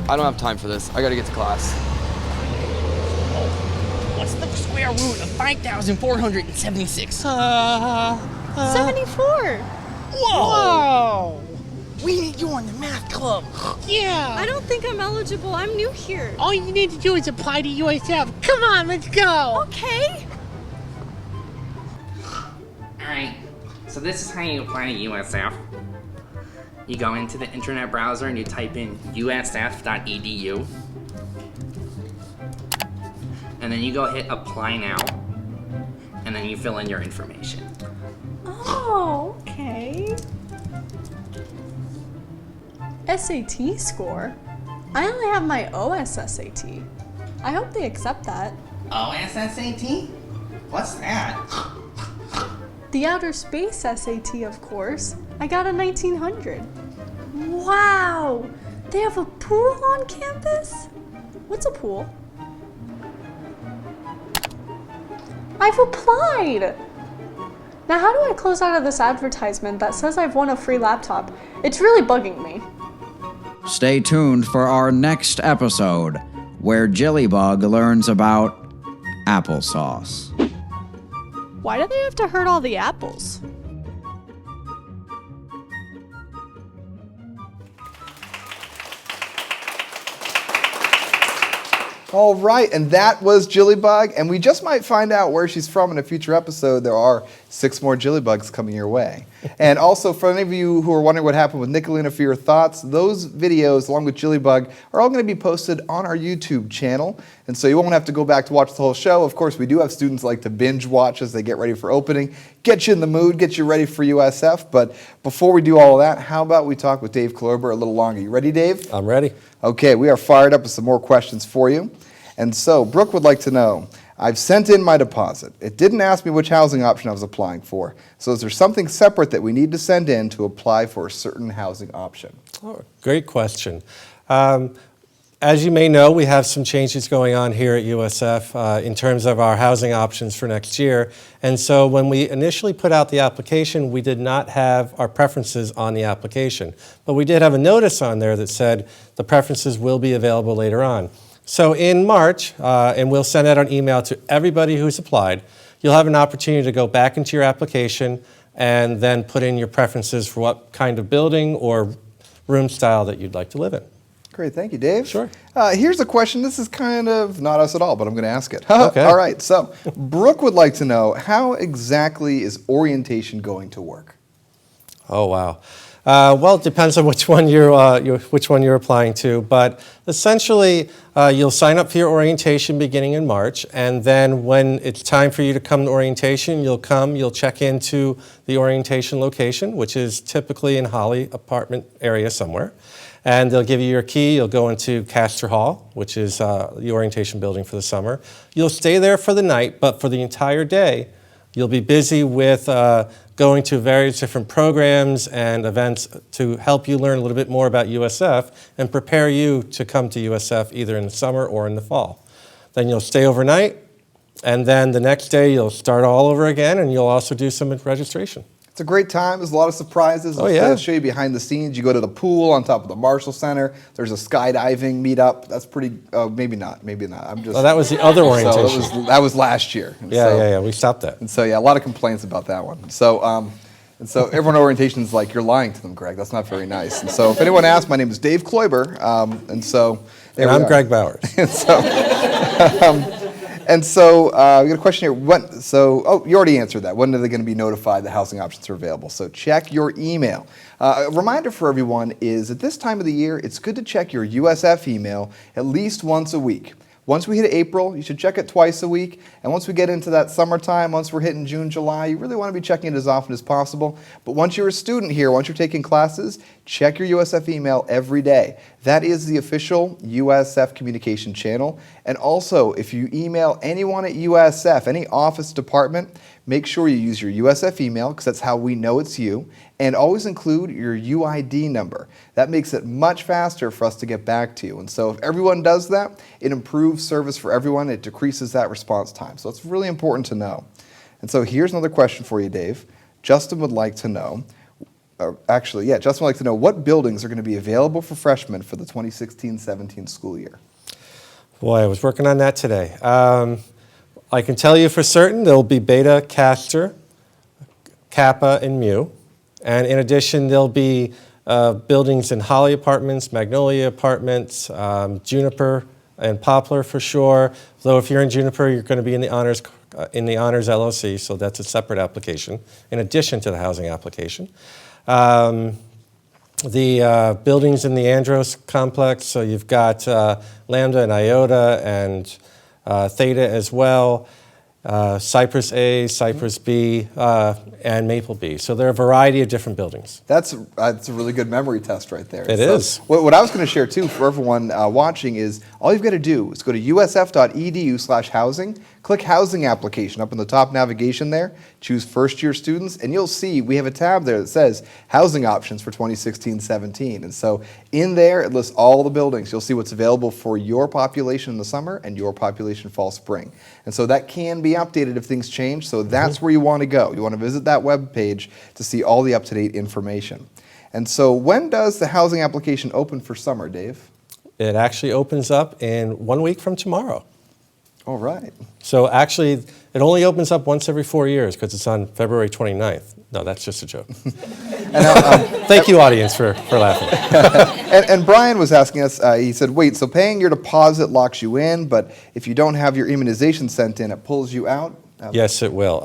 I don't have time for this. I gotta get to class. What's the square root of 5,476? 74. Whoa! We need you on the math club. Yeah. I don't think I'm eligible. I'm new here. All you need to do is apply to USF. Come on, let's go. Okay. Alright, so this is how you apply to USF. You go into the internet browser and you type in usf.edu. And then you go hit apply now. And then you fill in your information. Oh, okay. SAT score? I only have my OSSAT. I hope they accept that. OSSAT? What's that? The outer space SAT, of course. I got a 1900. Wow! They have a pool on campus? What's a pool? I've applied! Now how do I close out of this advertisement that says I've won a free laptop? It's really bugging me. Stay tuned for our next episode, where Jillybug learns about applesauce. Why do they have to hurt all the apples? All right, and that was Jillybug, and we just might find out where she's from in a future episode. There are 6 more Jillybugs coming your way. And also, for any of you who are wondering what happened with Nicolina for your thoughts, those videos, along with Jillybug, are all going to be posted on our YouTube channel. And so you won't have to go back to watch the whole show. Of course, we do have students like to binge watch as they get ready for opening, get you in the mood, get you ready for USF. But before we do all of that, how about we talk with Dave Kloiber a little longer? You ready, Dave? I'm ready. Okay, we are fired up with some more questions for you. And so Brooke would like to know, I've sent in my deposit. It didn't ask me which housing option I was applying for. So is there something separate that we need to send in to apply for a certain housing option? Oh, great question. As you may know, we have some changes going on here at USF in terms of our housing options for next year. And so when we initially put out the application, we did not have our preferences on the application. But we did have a notice on there that said the preferences will be available later on. So in March, and we'll send out an email to everybody who's applied, you'll have an opportunity to go back into your application and then put in your preferences for what kind of building or room style that you'd like to live in. Great, thank you, Dave. Sure. Here's a question. This is kind of not us at all, but I'm going to ask it. Okay. All right, so Brooke would like to know, how exactly is orientation going to work? Oh, wow. Well, it depends on which one you're applying to, but essentially you'll sign up for your orientation beginning in March, and then when it's time for you to come to orientation, you'll check into the orientation location, which is typically in Holly apartment area somewhere, and they'll give you your key. You'll go into Castor Hall, which is the orientation building for the summer. You'll stay there for the night, but for the entire day, you'll be busy with going to various different programs and events to help you learn a little bit more about USF and prepare you to come to USF either in the summer or in the fall. Then you'll stay overnight, and then the next day you'll start all over again, and you'll also do some registration. It's a great time. There's a lot of surprises. Oh, yeah. They'll show you behind the scenes. You go to the pool on top of the Marshall Center. There's a skydiving meetup. That's pretty, maybe not. I'm just. Well, that was the other orientation. So that was last year. And Yeah, we stopped that. And so, yeah, a lot of complaints about that one. So, and so everyone at orientation is like, you're lying to them, Greg. That's not very nice. And so if anyone asks, my name is Dave Kloiber. And so. And I'm Greg Bowers. And so, we got a question here. You already answered that. When are they going to be notified the housing options are available? So check your email. A reminder for everyone is at this time of the year, it's good to check your USF email at least once a week. Once we hit April, you should check it twice a week. And once we get into that summertime, once we're hitting June, July, you really want to be checking it as often as possible. But once you're a student here, once you're taking classes, check your USF email every day. That is the official USF communication channel. And also, if you email anyone at USF, any office department, make sure you use your USF email, because that's how we know it's you, and always include your UID number. That makes it much faster for us to get back to you. And so if everyone does that, it improves service for everyone. It decreases that response time. So it's really important to know. And so here's another question for you, Dave. Justin would like to know, Justin would like to know what buildings are going to be available for freshmen for the 2016-17 school year. Boy, I was working on that today. I can tell you for certain there will be Beta, Castor, Kappa, and Mu. And in addition, there'll be buildings in Holly Apartments, Magnolia Apartments, Juniper, and Poplar for sure. Though if you're in Juniper, you're going to be in the honors LLC, so that's a separate application in addition to the housing application. The buildings in the Andros complex, so you've got Lambda and Iota and Theta as well. Cypress A, Cypress B, and Maple B. So there are a variety of different buildings. That's a really good memory test right there. It is. What I was going to share too for everyone watching is all you've got to do is go to usf.edu/housing, click housing application up in the top navigation there, choose first year students, and you'll see we have a tab there that says housing options for 2016-17. And so in there it lists all the buildings. You'll see what's available for your population in the summer and your population fall spring. And so that can be updated if things change, so that's where you want to go. You want to visit that web page to see all the up-to-date information. And so when does the housing application open for summer, Dave? It actually opens up in 1 week from tomorrow. All right. So actually, it only opens up once every 4 years because it's on February 29th. No, that's just a joke. Thank you, audience, for laughing. and Brian was asking us, he said, wait, so paying your deposit locks you in, but if you don't have your immunization sent in, it pulls you out? Yes, it will.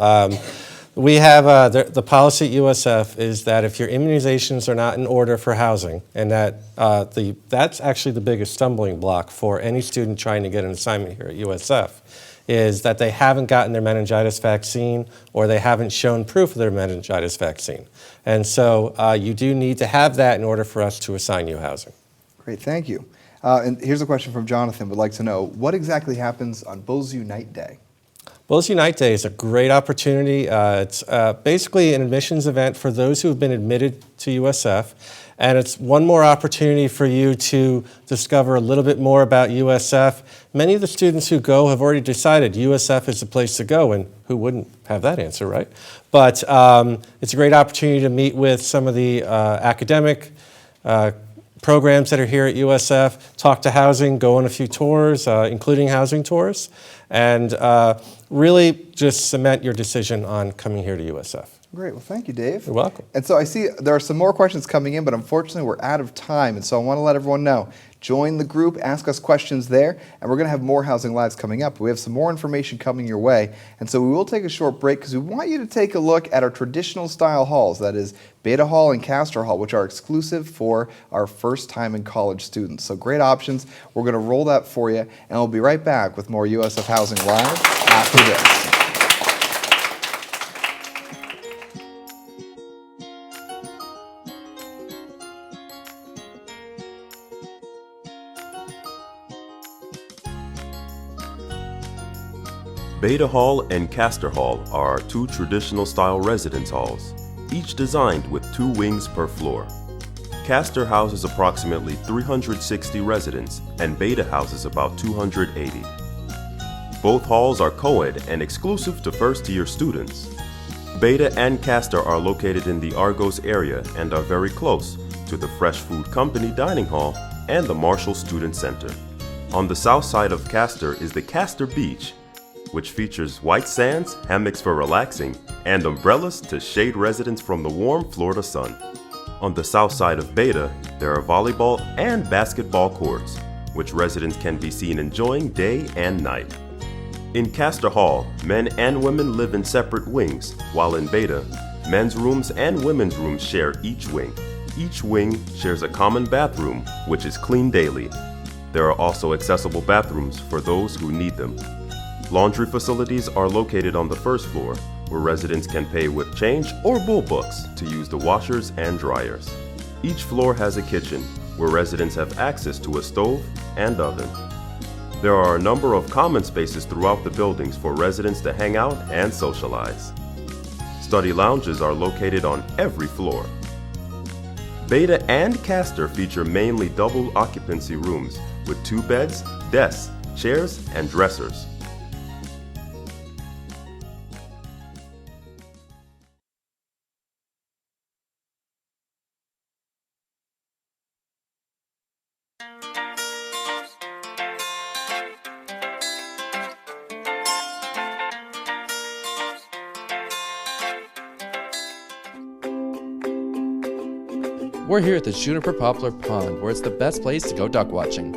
We have the policy at USF is that if your immunizations are not in order for housing, and that's actually the biggest stumbling block for any student trying to get an assignment here at USF, is that they haven't gotten their meningitis vaccine or they haven't shown proof of their meningitis vaccine. And so you do need to have that in order for us to assign you housing. Great, thank you. And here's a question from Jonathan. Would like to know, what exactly happens on Bulls Unite Day? Bulls Unite Day is a great opportunity. It's basically an admissions event for those who have been admitted to USF. And it's one more opportunity for you to discover a little bit more about USF. Many of the students who go have already decided USF is the place to go, and who wouldn't have that answer, right? But it's a great opportunity to meet with some of the academic programs that are here at USF, talk to housing, go on a few tours, including housing tours, and really just cement your decision on coming here to USF. Great. Well, thank you, Dave. You're welcome. And so I see there are some more questions coming in, but unfortunately we're out of time. And so I want to let everyone know, join the group, ask us questions there, and we're going to have more Housing Lives coming up. We have some more information coming your way. And so we will take a short break because we want you to take a look at our traditional style halls, that is Beta Hall and Castor Hall, which are exclusive for our first time in college students. So great options. We're going to roll that for you, and we'll be right back with more USF Housing Live after this. Beta Hall and Castor Hall are two traditional style residence halls, each designed with 2 wings per floor. Castor houses approximately 360 residents and Beta houses about 280. Both halls are co-ed and exclusive to first-year students. Beta and Castor are located in the Argos area and are very close to the Fresh Food Company Dining Hall and the Marshall Student Center. On the south side of Castor is the Castor Beach, which features white sands, hammocks for relaxing, and umbrellas to shade residents from the warm Florida sun. On the south side of Beta, there are volleyball and basketball courts, which residents can be seen enjoying day and night. In Castor Hall, men and women live in separate wings, while in Beta, men's rooms and women's rooms share each wing. Each wing shares a common bathroom, which is cleaned daily. There are also accessible bathrooms for those who need them. Laundry facilities are located on the first floor, where residents can pay with change or bull books to use the washers and dryers. Each floor has a kitchen, where residents have access to a stove and oven. There are a number of common spaces throughout the buildings for residents to hang out and socialize. Study lounges are located on every floor. Beta and Castor feature mainly double occupancy rooms with 2 beds, desks, chairs, and dressers. We're here at the Juniper Poplar Pond, where it's the best place to go duck watching.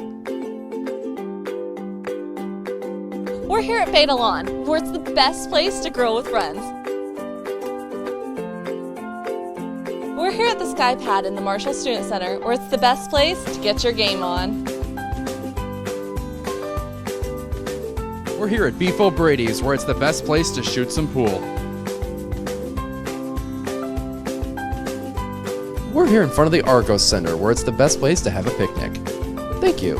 We're here at Beta Lawn, where it's the best place to grill with friends. We're here at the Sky Pad in the Marshall Student Center, where it's the best place to get your game on. We're here at Beef O'Brady's, where it's the best place to shoot some pool. We're here in front of the Argos Center, where it's the best place to have a picnic. Thank you.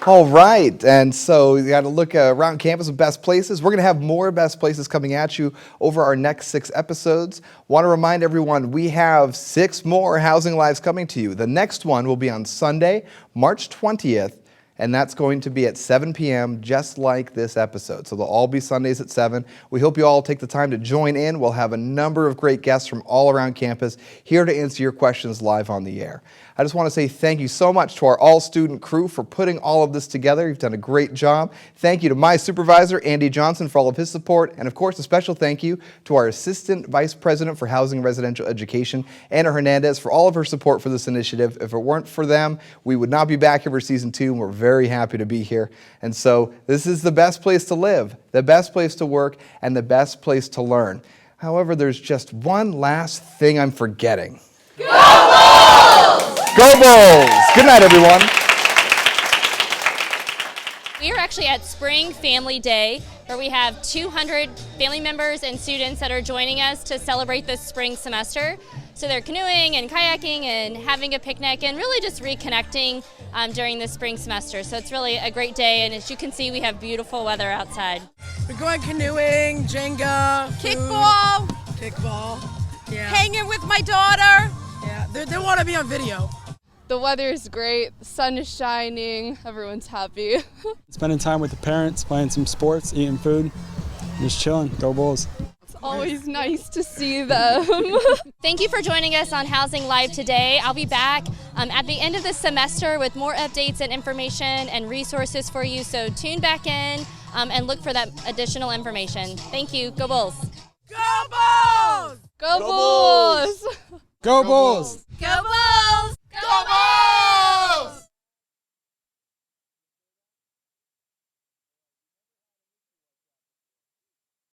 All right, and so you got to look around campus of best places. We're going to have more best places coming at you over our next 6 episodes. Want to remind everyone, we have 6 more Housing Lives coming to you. The next one will be on Sunday, March 20th, and that's going to be at 7 p.m., just like this episode. So they'll all be Sundays at 7. We hope you all take the time to join in. We'll have a number of great guests from all around campus here to answer your questions live on the air. I just want to say thank you so much to our all-student crew for putting all of this together. You've done a great job. Thank you to my supervisor, Andy Johnson, for all of his support. And of course, a special thank you to our Assistant Vice President for Housing and Residential Education, Anna Hernandez, for all of her support for this initiative. If it weren't for them, we would not be back here for Season 2, and we're very happy to be here. And so this is the best place to live, the best place to work, and the best place to learn. However, there's just one last thing I'm forgetting. Go Bulls! Go Bulls! Good night, everyone. We are actually at Spring Family Day, where we have 200 family members and students that are joining us to celebrate this spring semester. So they're canoeing and kayaking and having a picnic and really just reconnecting during the spring semester. So it's really a great day, and as you can see, we have beautiful weather outside. We're going canoeing, Jenga, kickball, yeah. Hanging with my daughter. Yeah, they want to be on video. The weather is great, the sun is shining, everyone's happy. Spending time with the parents, playing some sports, eating food, just chilling. Go Bulls. It's always nice to see them. Thank you for joining us on Housing Live today. I'll be back at the end of the semester with more updates and information and resources for you. So tune back in and look for that additional information. Thank you. Go Bulls! Go Bulls! Go Bulls! Go Bulls! Go Bulls!